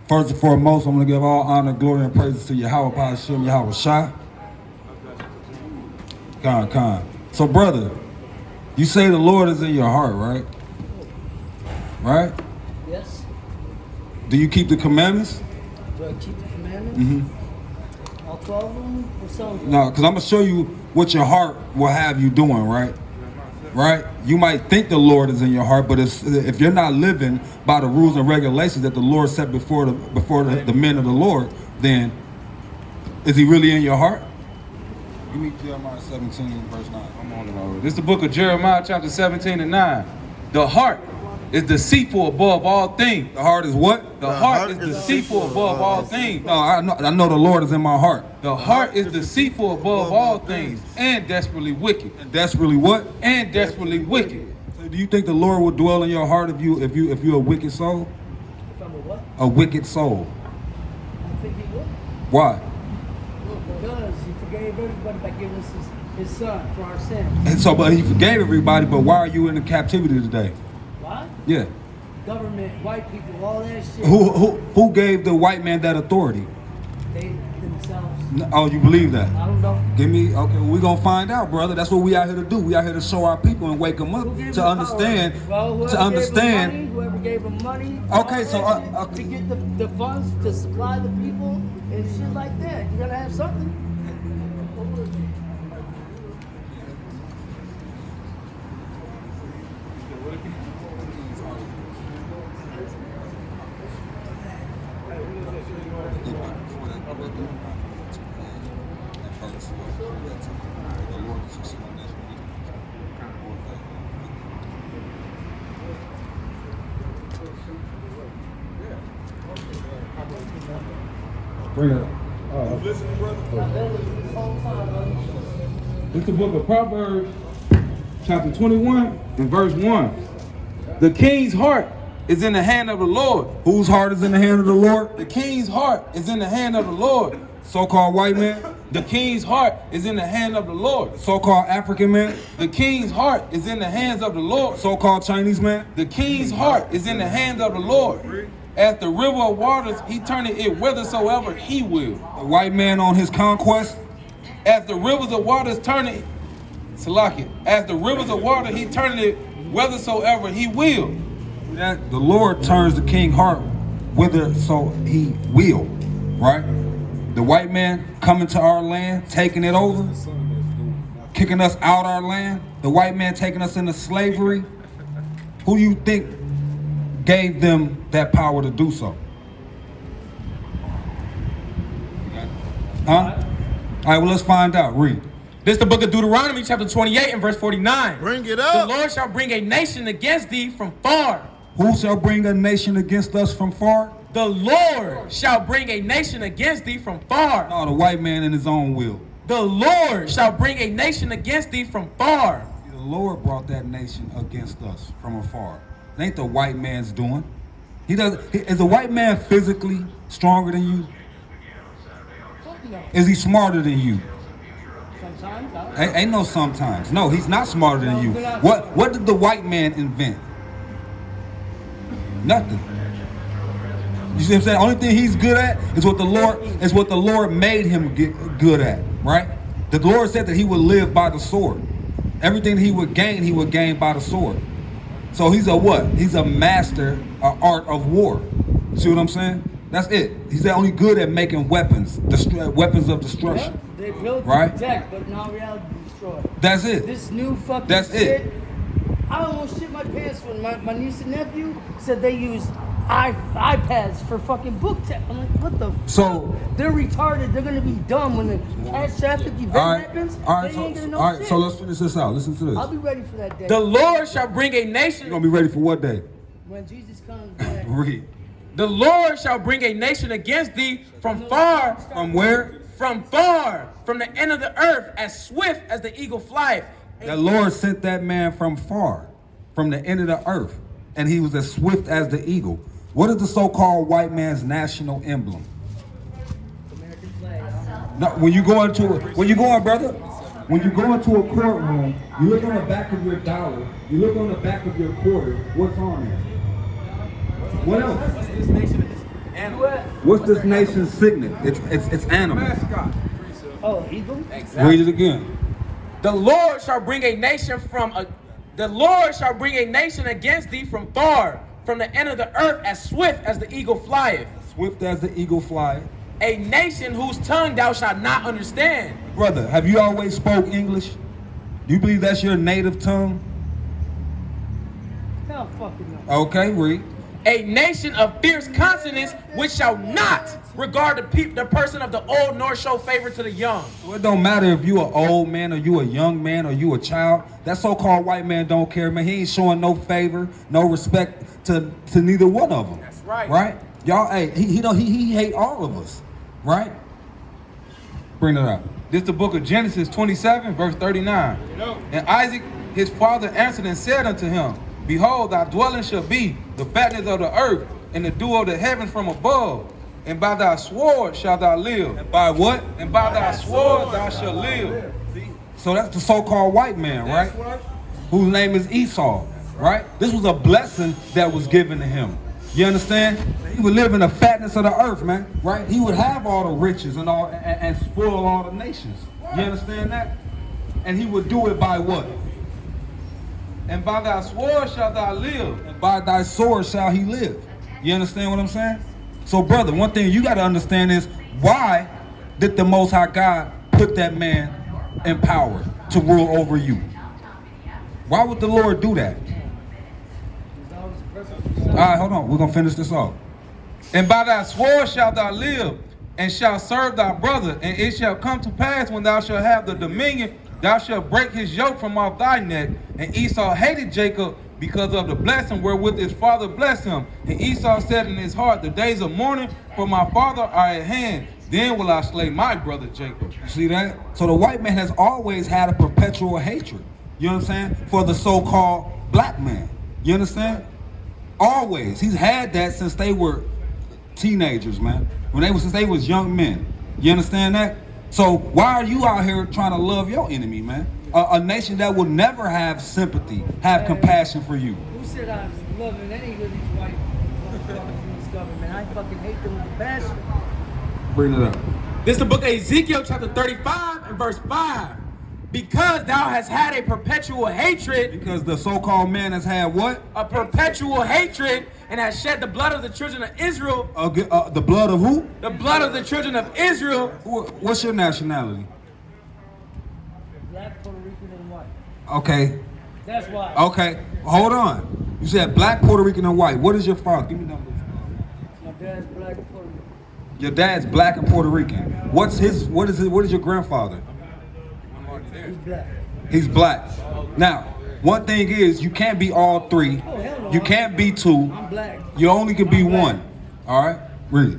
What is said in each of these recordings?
First and foremost, I'm going to give all honor, glory, and praises to Yahweh, Hashem, Yahweh Shai. Khan. So, brother, you say the Lord is in your heart, right? Right? Yes. Do you keep the commandments? Do I keep the commandments? Mm-hmm. All 12 of them? Or some of them? No, because I'm going to show you what your heart will have you doing, right? Right? You might think the Lord is in your heart, but if you're not living by the rules and regulations that the Lord set before the men of the Lord, then is he really in your heart? Give me Jeremiah 17, verse 9. Come on, Lord. This is the book of Jeremiah, chapter 17 and 9. The heart is deceitful above all things. The heart is what? The heart is deceitful above all things. No, I know the Lord is in my heart. The heart is deceitful above all things and desperately wicked. And desperately what? And desperately wicked. So do you think the Lord will dwell in your heart if you're a wicked soul? If I'm a what? A wicked soul. I think he would. Why? Because he forgave everybody by giving us his son for our sins. And so, but he forgave everybody, but why are you in the captivity today? What? Yeah. Government, white people, all that shit. Who gave the white man that authority? They themselves. Oh, you believe that? I don't know. Give me, okay, we're going to find out, brother. That's what we out here to do. We out here to show our people and wake them up to understand. Whoever gave them money. Okay, so to get the funds to supply the people and shit like that. You gotta have something. Bring it up. This is the book of Proverbs, chapter 21 and verse 1. The king's heart is in the hand of the Lord. Whose heart is in the hand of the Lord? The king's heart is in the hand of the Lord. So-called white man? The king's heart is in the hand of the Lord. So-called African man? The king's heart is in the hands of the Lord. So-called Chinese man? The king's heart is in the hands of the Lord. As the river of waters, he turneth it whithersoever he will. The white man on his conquest? As the rivers of waters turn it, Salakia, as the rivers of water, he turneth it whithersoever he will. That the Lord turns the king's heart whither so he will, right? The white man coming to our land, taking it over, kicking us out our land. The white man taking us into slavery. Who do you think gave them that power to do so? Huh? All right, well, let's find out. Read. This is the book of Deuteronomy, chapter 28 and verse 49. Bring it up. The Lord shall bring a nation against thee from far. Who shall bring a nation against us from far? The Lord shall bring a nation against thee from far. No, the white man in his own will. The Lord shall bring a nation against thee from far. The Lord brought that nation against us from afar. It ain't the white man's doing. Is the white man physically stronger than you? Is he smarter than you? Sometimes. Ain't no sometimes. No, he's not smarter than you. What did the white man invent? Nothing. You see what I'm saying? Only thing he's good at is what the Lord made him get good at, right? The Lord said that he would live by the sword. Everything he would gain by the sword. So he's a what? He's a master of art of war. See what I'm saying? That's it. He's only good at making weapons, weapons of destruction. They built right? to protect, but now reality destroyed. That's it. This new fucking That's shit. it. I almost shit my pants when my niece and nephew said they use iPads for fucking book tech. I'm like, what the So fuck? They're retarded. They're gonna be dumb when the catastrophic event happens. They ain't gonna know shit. So let's finish this out. Listen to this. I'll be ready for that day. The Lord shall bring a nation. You're gonna be ready for what day? When Jesus comes back. Read. The Lord shall bring a nation against thee from far. From where? From far. From the end of the earth, as swift as the eagle flieth. The Lord sent that man from far, from the end of the earth, and he was as swift as the eagle. What is the so-called white man's national emblem? American flag. No, when you go into a courtroom, you look on the back of your dollar, you look on the back of your quarter. What's on there? What else? You at? What's this nation's signet? It's animal. Mascot. Oh, eagle? Read it again. The Lord shall bring a nation the Lord shall bring a nation against thee from far, from the end of the earth, as swift as the eagle flieth. Swift as the eagle flieth. A nation whose tongue thou shalt not understand. Brother, have you always spoke English? Do you believe that's your native tongue? Hell fucking no. Okay, read. A nation of fierce consonants, which shall not regard the person of the old, nor show favor to the young. Well, it don't matter if you an old man or you a young man or you a child. That so-called white man don't care, man. He ain't showing no favor, no respect to neither one of them. That's right. Right? Y'all, hey, he hate all of us. Right? Bring it up. This the book of Genesis 27, verse 39. And Isaac, his father, answered and said unto him, Behold, thy dwelling shall be the fatness of the earth, and the dew of the heavens from above. And by thy sword shalt thou live. And by what? And by thy sword thou shalt live. So that's the so-called white man, right? Whose name is Esau, right? This was a blessing that was given to him. You understand? He would live in the fatness of the earth, man, right? He would have all the riches and all and spoil all the nations. You understand that? And he would do it by what? And by thy sword shalt thou live. And by thy sword shall he live. You understand what I'm saying? So, brother, one thing you got to understand is, why did the Most High God put that man in power to rule over you? Why would the Lord do that? All right, hold on. We're going to finish this off. And by thy sword shalt thou live, and shalt serve thy brother. And it shall come to pass, when thou shalt have the dominion, thou shalt break his yoke from off thy neck. And Esau hated Jacob because of the blessing wherewith his father blessed him. And Esau said in his heart, The days of mourning for my father are at hand. Then will I slay my brother Jacob. You see that? So the white man has always had a perpetual hatred, you know what I'm saying, for the so-called black man. You understand? Always. He's had that since they were teenagers, man. Since they was young men. You understand that? So why are you out here trying to love your enemy, man? A nation that will never have sympathy, have compassion for you. Who said I was loving any of these white motherfuckers in this government? I fucking hate them with passion. Bring it up. This is the book of Ezekiel, chapter 35 and verse 5. Because thou hast had a perpetual hatred. Because the so-called man has had what? A perpetual hatred, and has shed the blood of the children of Israel. The blood of who? The blood of the children of Israel. What's your nationality? Black, Puerto Rican, and white. Okay. That's why. Okay. Hold on. You said black, Puerto Rican, and white. What is your father? Give me numbers. My dad's black and Puerto Rican. Your dad's black and Puerto Rican. What is your grandfather? He's black. He's black. Now, one thing is, you can't be all three. Oh, hell no. You can't be two. I'm black. You only can be one. All right? Read it.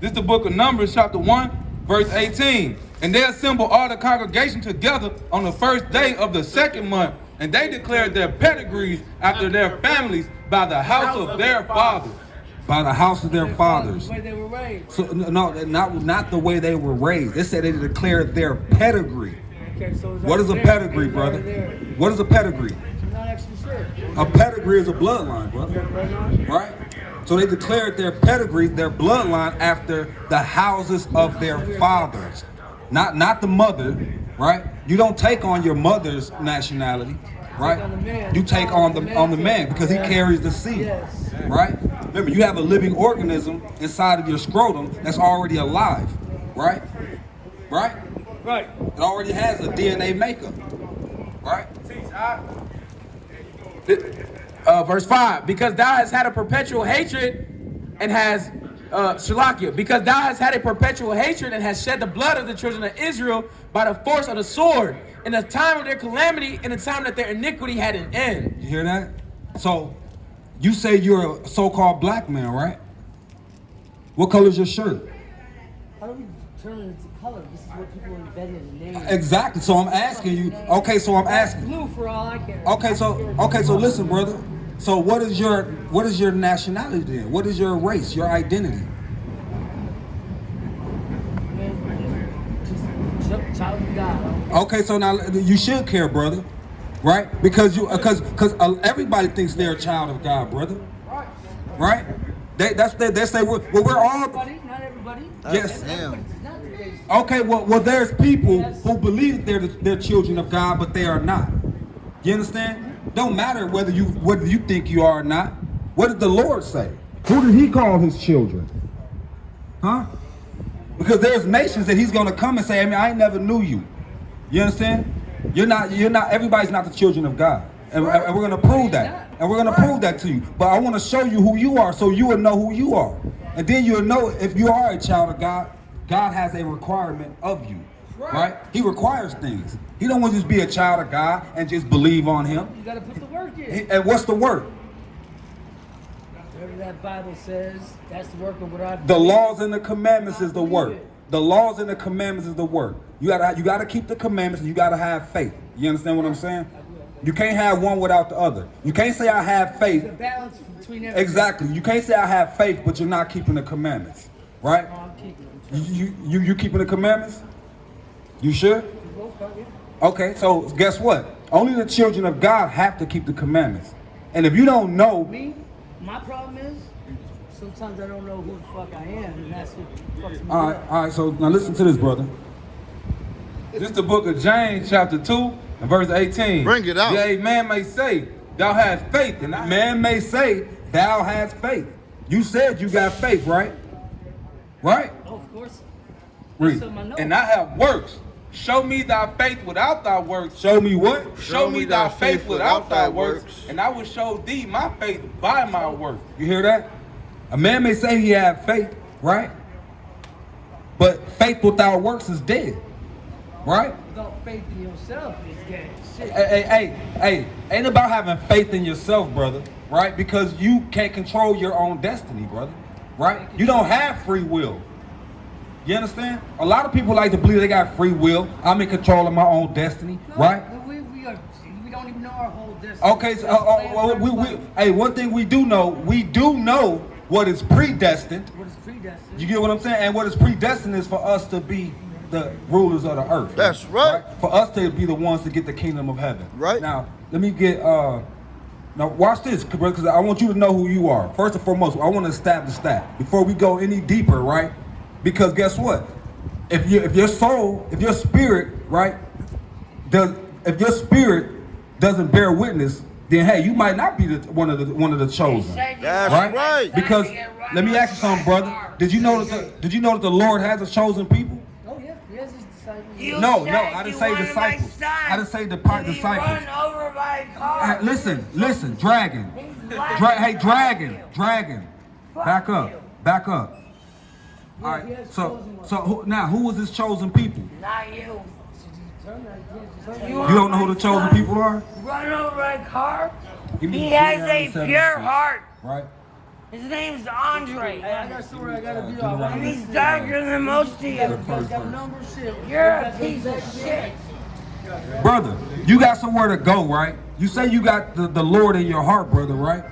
This is the book of Numbers, chapter 1, verse 18. And they assembled all the congregation together on the first day of the second month, and they declared their pedigrees after their families by the house of their fathers. By the house of their fathers. The way they were raised. So no, not the way they were raised. They said they declared their pedigree. Okay, so What is a pedigree, brother? What is a pedigree? I'm not actually sure. A pedigree is a bloodline, brother. Right? So they declared their pedigree, their bloodline, after the houses of their fathers. Not the mother, right? You don't take on your mother's nationality, right? You take on the man because he carries the seed, right? Remember, you have a living organism inside of your scrotum that's already alive, right? Right? Right. It already has a DNA makeup, right? Verse 5. Because thou hast had a perpetual hatred and has Shalakia, because thou hast had a perpetual hatred and hast shed the blood of the children of Israel by the force of the sword, in the time of their calamity, in the time that their iniquity had an end. You hear that? So, you say you're a so-called black man, right? What color is your shirt? How do we determine its color? This is what people invented in the name. Exactly. So I'm asking you. Okay, so I'm asking. Blue for all I care. Okay, so listen, brother. So what is your nationality then? What is your race, your identity? Just child of God. Okay, so now you should care, brother, right? Because everybody thinks they're a child of God, brother, right? They say we're all. Everybody, not everybody. Yes. Everybody's not today's. Okay, well, there's people who believe they're children of God, but they are not. You understand? Don't matter whether you think you are or not. What did the Lord say? Who did He call His children? Huh? Because there's nations that He's gonna come and say, I mean, I never knew you. You understand? You're not. Everybody's not the children of God, and we're gonna prove that. And we're gonna prove that to you. But I want to show you who you are, so you will know who you are, and then you'll know if you are a child of God. God has a requirement of you, right? He requires things. He don't want you to be a child of God and just believe on Him. You gotta put the work in. And what's the work? Whatever that Bible says, that's the work of what I. The laws and the commandments is the work. The laws and the commandments is the work. You gotta keep the commandments, and you gotta have faith. You understand what I'm saying? You can't have one without the other. You can't say I have faith. There's a balance between everything. Exactly. You can't say I have faith, but you're not keeping the commandments, right? Oh, I'm keeping them. You keeping the commandments? You sure? Okay, so guess what? Only the children of God have to keep the commandments. And if you don't know, Me, my problem is sometimes I don't know who the fuck I am, and that's what fucks me all up. right. So now listen to this, brother. This is the book of James, chapter 2, and verse 18. Bring it out. Yea, man may say, thou hast faith, and I Man may say, thou hast faith. You said you got faith, right? Right? Oh, of course. Read. That's something I know. and I have works. Show me thy faith without thy works. Show me what? Show me thy faith without thy works, and I will show thee my faith by my works. You hear that? A man may say he have faith, right? But faith without works is dead, right? Without faith in yourself is dead. Shit. Hey, ain't about having faith in yourself, brother, right? Because you can't control your own destiny, brother, right? You don't have free will. You understand? A lot of people like to believe they got free will. I'm in control of my own destiny, No, right? We don't even know our whole destiny. Okay, so one thing we do know what is predestined. What is predestined? You get what I'm saying? And what is predestined is for us to be the rulers of the earth. That's right. For us to be the ones to get the kingdom of heaven. Right. Now, let me get now watch this, because I want you to know who you are. First and foremost, I want to establish that before we go any deeper, right? Because guess what? If your soul, if your spirit, right, if your spirit doesn't bear witness, then hey, you might not be one of the chosen. That's right. Because let me ask you something, brother. Did you know that the Lord has a chosen people? Oh yeah, he has his disciples. No, I didn't say disciples. I didn't say disciples. Run over by a car. Listen, dragon. Hey, dragon. Back up. All right. So now, who was his chosen people? Not you. You don't know who the chosen people are? Run over a car. Give me He has a 376. pure heart. Right. His name's Andre. Hey, I got a story I gotta be on. And he's darker than most of you. You guys got a number shit. You're a piece of shit. Brother, you got somewhere to go, right? You say you got the Lord in your heart, brother, right?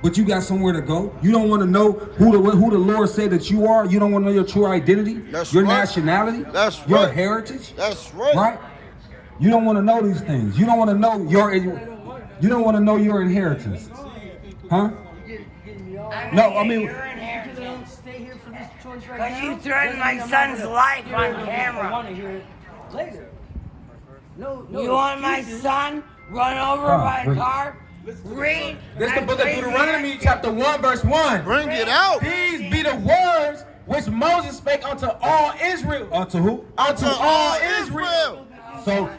But you got somewhere to go. You don't want to know who the Lord said that you are. You don't want to know your true identity, That's your right. nationality, That's your right. heritage. That's right. Right? You don't want to know these things. You don't want to know your inheritance. Huh? You're getting me all. No, I mean- You're inheritance. Stay here for this choice right Because now. you threatened my Doesn't mean I'm not son's gonna life hear on it. I camera. want to hear it later. No. You want my excuses. son run over by a read. car? Read. This is the book of Deuteronomy, chapter 1, verse 1. Bring it out. These be the words which Moses spake unto all Israel. Unto who? Unto all Israel. So,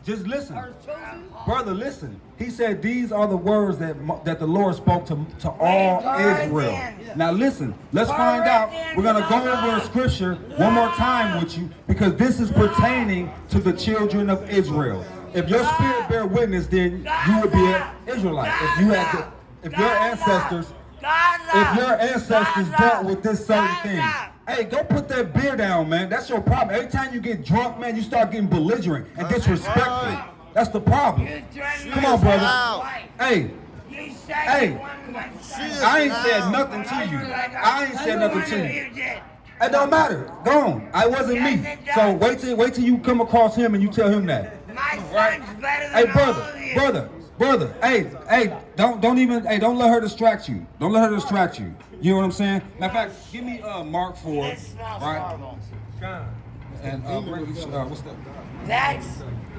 just listen. Are chosen? Brother, listen. He said these are the words that the Lord spoke to all Israel. Now listen, let's find out. We're going to go over a scripture one more time with you, because this is pertaining to the children of Israel. If your spirit bear witness, then you would be an Israelite. If your ancestors dealt with this certain thing. Hey, go put that beer down, man. That's your problem. Every time you get drunk, man, you start getting belligerent and disrespectful. right. That's the problem. Come on, brother. Hey, You said Hey. you wanted my son. I ain't said nothing to you. I ain't said nothing to you. You did. It don't matter. Go on. I wasn't me. So wait till you come across him and you tell him that. My son's better Hey, than all of you. brother, Brother, hey, don't even, don't let her distract you. Don't let her distract you. You know what I'm saying? Matter of fact, give me Mark 4, This smells right? horrible. And what's that? That's,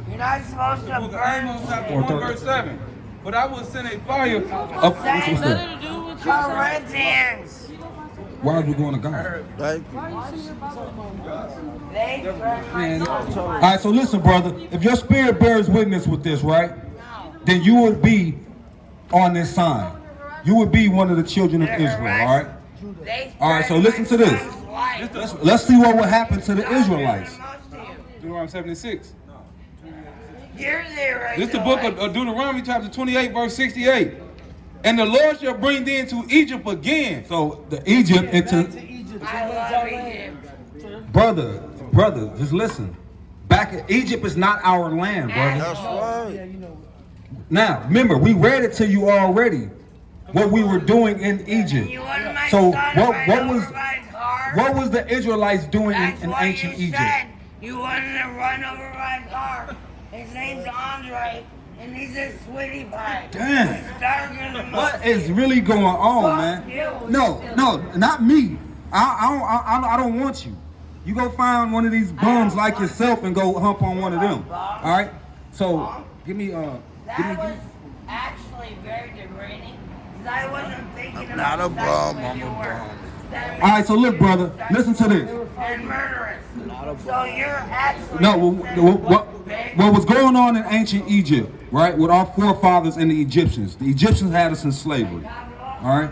you're not supposed to Book of burn Amos chapter Or 1 third. verse 7. But I will send a fire. What's that? Corinthians. Why are we going to God? They burn my soul. All right, so listen, brother. If your spirit bears witness with this, right, then you would be on this sign. You would be one of the children of Israel, all right? They All right, so burn listen my to this. son's life. Let's see what would happen to the Israelites. Deuteronomy 76. You're the This is the book of Deuteronomy chapter 28 verse 68. And the Lord shall bring thee into Egypt again. So the Egypt Back into to Egypt. I love Egypt. brother, just listen. Back in Egypt is not our land, brother. That's Yeah, you know. Now, remember, we read it to you already. What we were doing in Egypt. You want my So son what run was over my car? what was the Israelites doing That's in what ancient you Egypt? said. You wanted to run over my car. His name's Andre, and he's a sweetie pie. Damn. He's darker than What most. is really going on, Fuck man? you. No, not me. I don't want you. You go find one of these bums like yourself and go hump on one of them. All right. So give me That was actually very degrading, because I wasn't thinking about not a sex bum, when I'm you a were bum. that All right. So look, brother, listen to this. and murderous. So you're actually No, what was going on in ancient Egypt, right? With our forefathers and the Egyptians. The Egyptians had us in slavery. All right.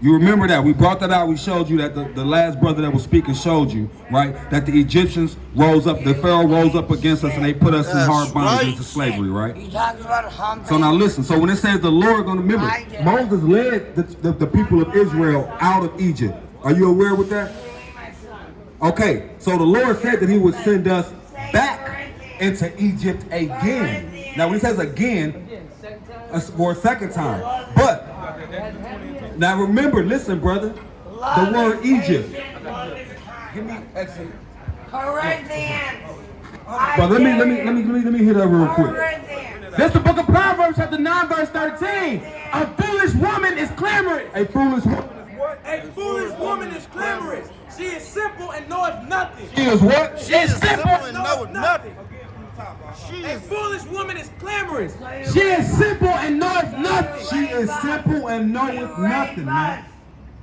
You remember that. We brought that out. We showed you that the last brother that was speaking showed you, right? That the Egyptians rose up, the Pharaoh rose up against us and they put us in That's hard bondage right. into slavery, right? You talked about humping. So now listen. So when it says the Lord gonna remember, I did. Moses led the people of Israel out of Egypt. Are you aware with that? My son. Okay. So the Lord said that he would send us back into Egypt again. Now when he says again, Again, second time. for a second time. But now remember, listen, brother. The word Egypt. Give me Exodus. Corinthians. But let me hit that real quick. Corinthians. This is the book of Proverbs, chapter 9, verse 13. A foolish woman is clamorous. A foolish woman. A foolish woman is clamorous. She is simple and knoweth nothing. She is what? She is simple and knoweth nothing. She A is foolish woman is clamorous. She is simple and knoweth nothing. She is simple and knoweth nothing, man.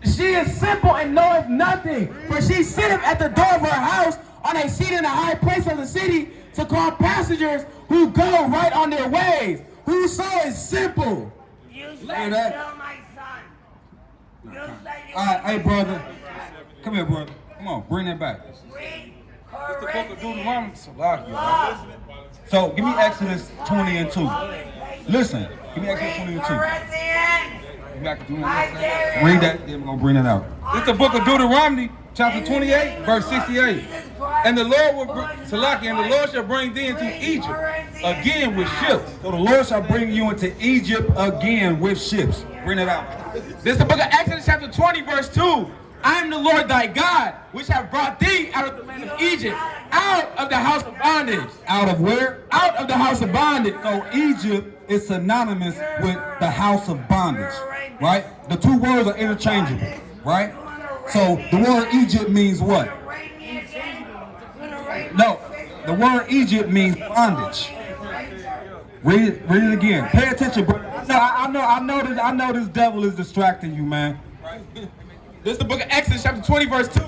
She is simple and knoweth nothing. For she sitteth at the door of her house on a seat in a high place of the city to call passengers who go right on their ways. Whoso is simple. You Hear said that? kill my son. You said you All right, hey, wanted brother. my son. Come here, brother. Come on, bring that back. Read The book of Corinthians. Deuteronomy. Salaki. Love. So give me Exodus 20 and 2. Listen, give me Exodus 20 Read and 2. Corinthians. You back to I Deuteronomy. dare you. Read that, then we're gonna bring it out. This is the book of Deuteronomy, chapter 28, verse 68. And the Lord will bring, Salaki, and the Lord shall bring thee into Egypt again with ships. So the Lord shall bring you into Egypt again with ships. Bring it out. This is the book of Exodus chapter 20, verse 2. I am the Lord thy God, which have brought thee out of the land of Egypt, out of the house of bondage. Out of where? Out of the house of bondage. So Egypt is synonymous with the house of bondage, right? The two words are interchangeable, right? So the word Egypt means what? Read me again. No, the word Egypt means bondage. Read it again. Pay attention, bro. No, I know this devil is distracting you, man. This is the book of Exodus chapter 20, verse 2.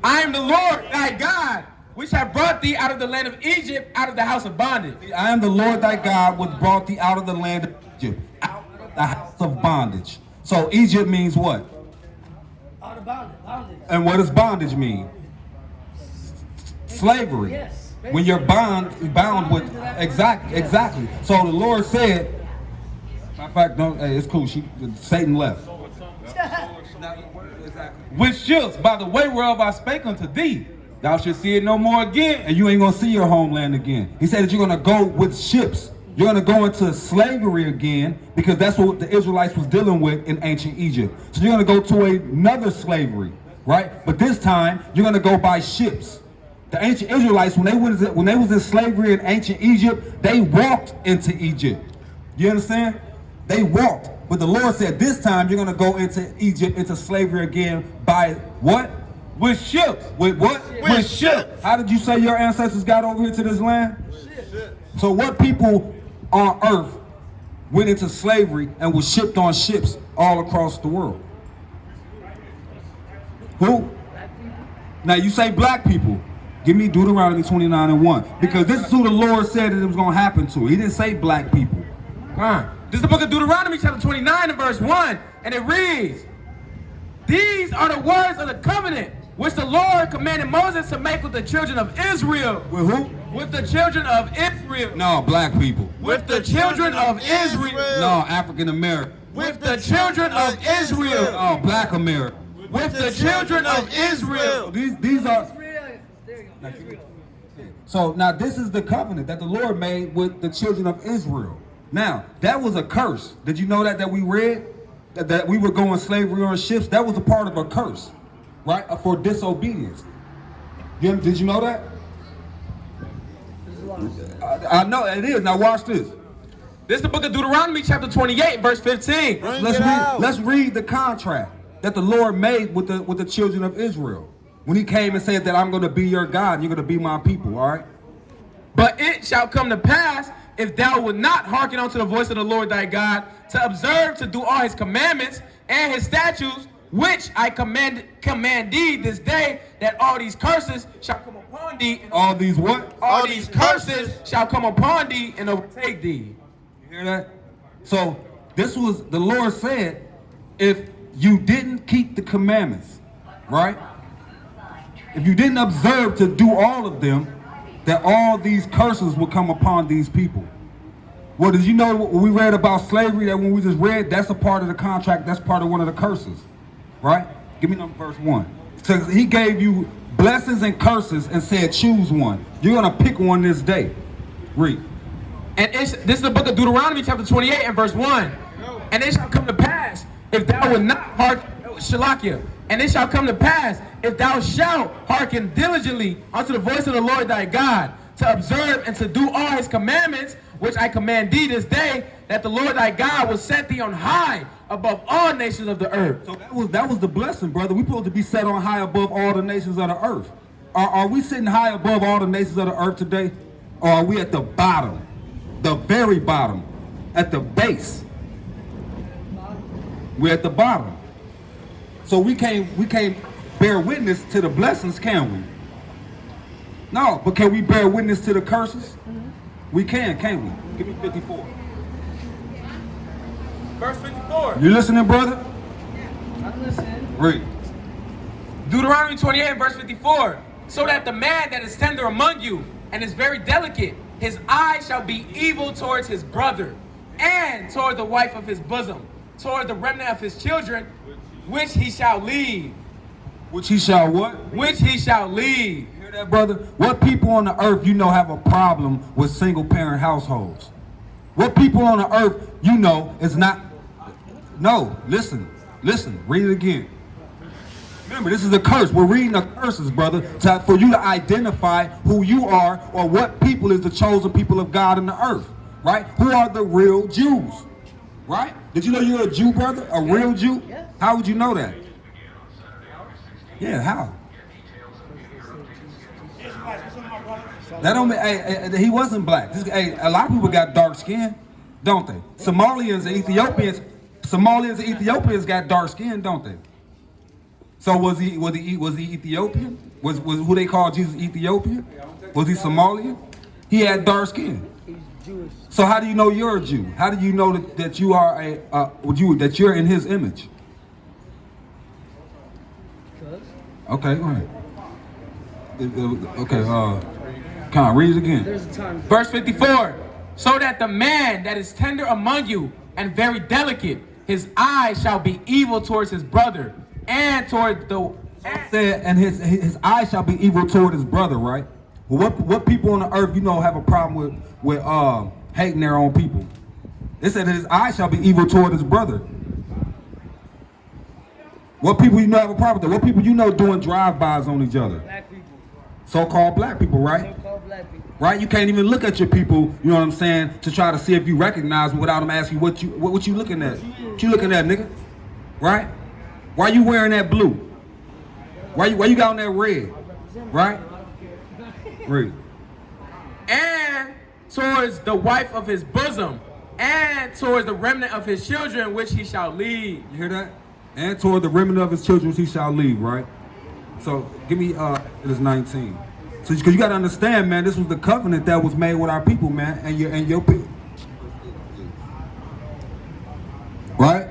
I am the Lord thy God, which have brought thee out of the land of Egypt, out of the house of bondage. I am the Lord thy God, which brought thee out of the land of Egypt, out of the house of bondage. So Egypt means what? Out of bondage. And what does bondage mean? Slavery. Yes. When you're bound with exactly. So the Lord said, matter of fact, no, hey, it's cool. Satan left. With ships by the way whereof I spake unto thee. Thou shalt see it no more again. And you ain't gonna see your homeland again. He said that you're gonna go with ships. You're gonna go into slavery again because that's what the Israelites was dealing with in ancient Egypt. So you're gonna go to another slavery, right? But this time you're gonna go by ships. The ancient Israelites, when they was in slavery in ancient Egypt, they walked into Egypt. You understand? They walked. But the Lord said this time you're going to go into Egypt, into slavery again by what? With ships. With what? With ships. How did you say your ancestors got over here to this land? So what people on earth went into slavery and was shipped on ships all across the world? Who? Now you say black people. Give me Deuteronomy 29:1. Because this is who the Lord said that it was going to happen to. He didn't say black people. This is the book of Deuteronomy chapter 29 and verse 1. And it reads, these are the words of the covenant which the Lord commanded Moses to make with the children of Israel. With who? With the children of Israel. No, black people. With the children of Israel. No, African American. With the children of Israel. Oh, black American. With the children of Israel. These are. Israel. There you go. Israel. So now this is the covenant that the Lord made with the children of Israel. Now, that was a curse. Did you know that we read? That we were going slavery on ships? That was a part of a curse, right? For disobedience. Did you know that? I know it is. Now watch this. This is the book of Deuteronomy chapter 28 verse 15. Let's read the contract that the Lord made with the children of Israel. When he came and said that I'm going to be your God, you're going to be my people, all right? But it shall come to pass, if thou wilt not hearken unto the voice of the Lord thy God, to observe to do all his commandments and his statutes, which I command thee this day, that all these curses shall come upon thee. All these what? All these curses shall come upon thee and overtake thee. You hear that? So this was, the Lord said, if you didn't keep the commandments, right? If you didn't observe to do all of them, that all these curses will come upon these people. Well, did you know when we read about slavery, that when we just read, that's a part of the contract, that's part of one of the curses, right? Give me number verse 1. So he gave you blessings and curses and said, choose one. You're going to pick one this day. Read. And this is the book of Deuteronomy chapter 28 and verse 1. And it shall come to pass, if thou wilt not hearken, Shalakia, and it shall come to pass, if thou shalt hearken diligently unto the voice of the Lord thy God, to observe and to do all his commandments, which I command thee this day, that the Lord thy God will set thee on high above all nations of the earth. So that was the blessing, brother. We're supposed to be set on high above all the nations of the earth. Are we sitting high above all the nations of the earth today? Or are we at the bottom, the very bottom, at the base? We're at the bottom. So we can't bear witness to the blessings, can we? No, but can we bear witness to the curses? We can, can't we? Give me 54. Verse 54. You listening, brother? I'm listening. Read. Deuteronomy 28 and verse 54. So that the man that is tender among you and is very delicate, his eye shall be evil towards his brother, and toward the wife of his bosom, toward the remnant of his children, which he shall leave. Which he shall what? Which he shall leave. You hear that, brother? What people on the earth you know have a problem with single parent households? What people on the earth you know is not? No, listen, read it again. Remember, this is a curse. We're reading the curses, brother, for you to identify who you are or what people is the chosen people of God in the earth, right? Who are the real Jews, right? Did you know you're a Jew, brother? A real Jew? Yeah. How would you know that? Yeah, how? That don't mean, he wasn't black. A lot of people got dark skin, don't they? Somalians and Ethiopians got dark skin, don't they? So was he Ethiopian? Was who they called Jesus Ethiopian? Was he Somalian? He had dark skin. He's Jewish. So how do you know you're a Jew? How do you know that you are that you're in his image? Because Okay, go ahead. Okay, come on, read it again. there's a time. Verse 54. So that the man that is tender among you and very delicate, his eye shall be evil towards his brother, and toward the Said, and his eye shall be evil toward his brother, right? Well, what people on the earth you know have a problem with hating their own people? It said that his eye shall be evil toward his brother. What people you know have a problem with that? What people you know doing drive-bys on each other? Black people. So-called black people, right? So-called black people. right? You can't even look at your people, you know what I'm saying, to try to see if you recognize them without them asking what you looking at. What you looking at, nigga? Right? Why you wearing that blue? Why you got on that red? Right? Read. And towards the wife of his bosom, and towards the remnant of his children, which he shall lead. You hear that? And toward the remnant of his children he shall leave, right? So give me it is 19. So because you gotta understand, man, this was the covenant that was made with our people, man, and your people. Right?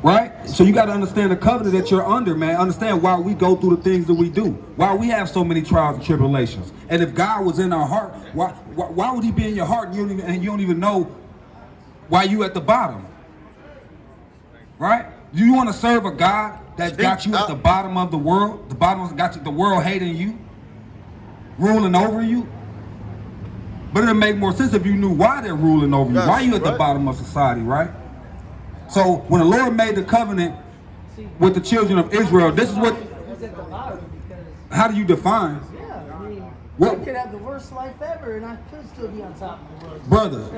Right? So you gotta understand the covenant that you're under, man. Understand why we go through the things that we do. Why we have so many trials and tribulations. And if God was in our heart, why would he be in your heart and you don't even know why you at the bottom? Right? Do you want to serve a God that's got you at the bottom of the world? The bottom got you, the world hating you, ruling over you. But it'd make more sense if you knew why they're ruling over you. Why you at the bottom of society, right? So when the Lord made the covenant with the children of Israel, this is what. How do you define? Yeah, I mean, What? I could have the worst life ever, and I could still be on top of the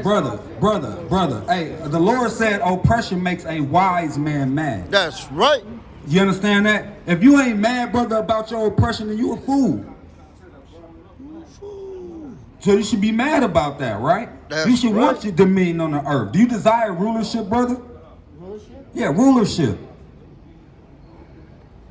world. Brother. Hey, the Lord said oppression makes a wise man mad. That's right. You understand that? If you ain't mad, brother, about your oppression, then you a fool. So you should be mad about that, right? That's you should right. want your dominion on the earth. Do you desire rulership, brother? Rulership? Yeah, rulership.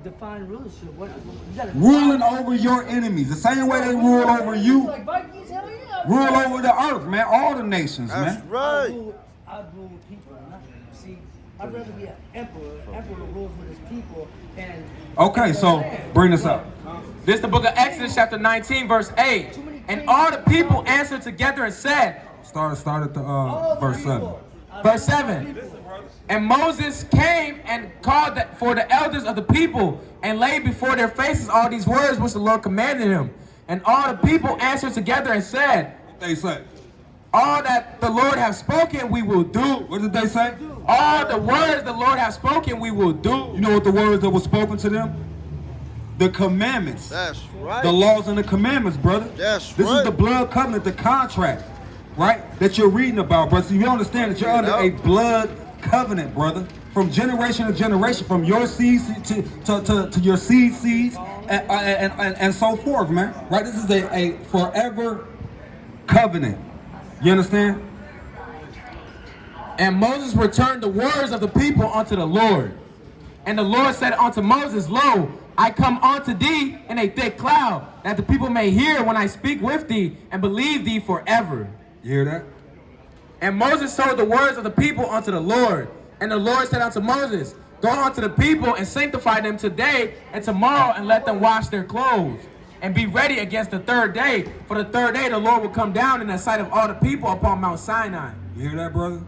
Define rulership. What? You gotta Ruling over your enemies. The same way they rule over you, Like Vikings, hell yeah. rule over the earth, man. All the nations, That's man. right. I rule with people. See, I'd rather be an emperor. Emperor rules with his people. And Okay, so bring this up. This is the book of Exodus chapter 19 verse 8. And all the people answered together and said, Start at the verse 7. verse 7. And Moses came and called for the elders of the people and laid before their faces all these words which the Lord commanded him. And all the people answered together and said, What they say? all that the Lord has spoken we will do. What did they say? All the words the Lord has spoken we will do. You know what the words that were spoken to them? The commandments. That's right. The laws and the commandments, brother. That's This right. is the blood covenant, the contract, right? That you're reading about, brother. So you understand that you're under a blood covenant, brother. From generation to generation, from your seeds to your seeds and so forth, man. Right? This is a forever covenant. You understand? And Moses returned the words of the people unto the Lord. And the Lord said unto Moses, Lo, I come unto thee in a thick cloud, that the people may hear when I speak with thee, and believe thee forever. You hear that? And Moses told the words of the people unto the Lord. And the Lord said unto Moses, Go unto the people and sanctify them today and tomorrow, and let them wash their clothes. And be ready against the third day. For the third day the Lord will come down in the sight of all the people upon Mount Sinai. You hear that, brother?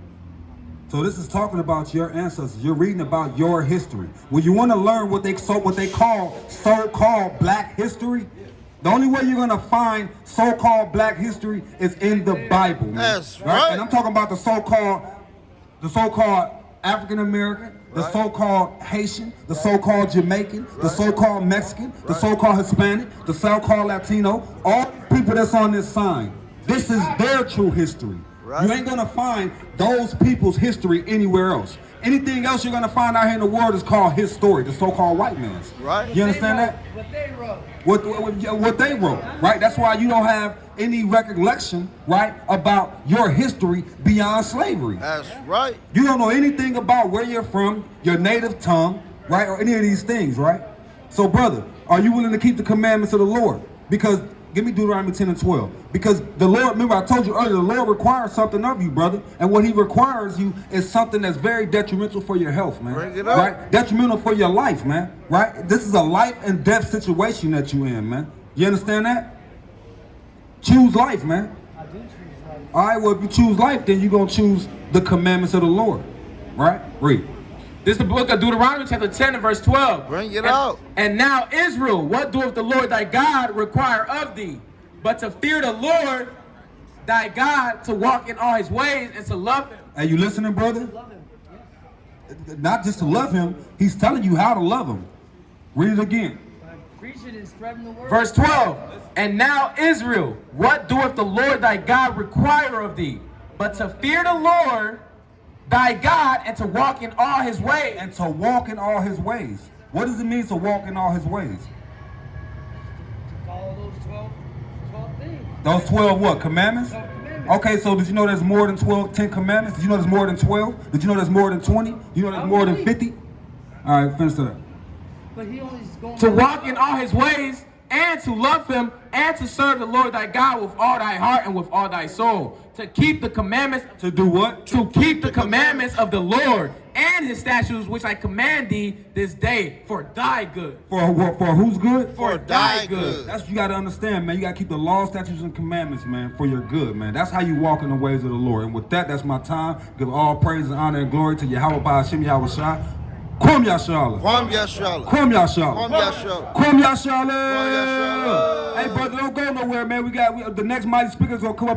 So this is talking about your ancestors. You're reading about your history. When you want to learn what they call so-called black history, the only way you're gonna find so-called black history is in the Bible, man. That's right. And I'm talking about the so-called African American, the so-called Haitian, the so-called Jamaican, the so-called Mexican, the so-called Hispanic, the so-called Latino, all people that's on this sign. This is their true history. Right. You ain't gonna find those people's history anywhere else. Anything else you're gonna find out here in the world is called his story, the so-called white man's. Right. You understand that? What they wrote. What they wrote, right? That's why you don't have any recollection, right, about your history beyond slavery. That's right. You don't know anything about where you're from, your native tongue, right, or any of these things, right? So, brother, are you willing to keep the commandments of the Lord? Because, give me Deuteronomy 10 and 12. Because the Lord, remember I told you earlier, the Lord requires something of you, brother. And what he requires you is something that's very detrimental for your health, man. Bring it up. Right? Detrimental for your life, man. Right? This is a life and death situation that you in, man. You understand that? Choose life, man. I do choose life. All right, well, if you choose life, then you're going to choose the commandments of the Lord. Right? Read. This is the book of Deuteronomy chapter 10 and verse 12. Bring it out. And now Israel, what doeth the Lord thy God require of thee? But to fear the Lord thy God, to walk in all his ways, and to love him. Are you listening, brother? Love him. Yeah. Not just to love him, he's telling you how to love him. Read it again. Preaching and spreading the word. Verse 12. And now Israel, what doeth the Lord thy God require of thee? But to fear the Lord thy God and to walk in all his ways. And to walk in all his ways. What does it mean to walk in all his ways? To follow those 12 things. Those 12 what? Commandments? 12 commandments. Okay, so did you know there's more than 10 commandments? Did you know there's more than 12? Did you know there's more than 20? You know there's more than 50? All right, finish that. But he only is going To walk in all his ways and to love him and to serve the Lord thy God with all thy heart and with all thy soul. To keep the commandments. To do what? To keep the commandments of the Lord and his statutes which I command thee this day for thy good. For who's good? For thy good. That's what you got to understand, man. You got to keep the law, statutes, and commandments, man, for your good, man. That's how you walk in the ways of the Lord. And with that, that's my time. Give all praise and honor and glory to Yahweh Ba'ashim Yahweh Shai. Kwam Yashala. Kwam Yashala. Kwam Yashala. Kwam Yashala. Kwam Yashala. Kwam Yashala. Hey, brother, don't go nowhere, man. We got the next mighty speaker's going to come up.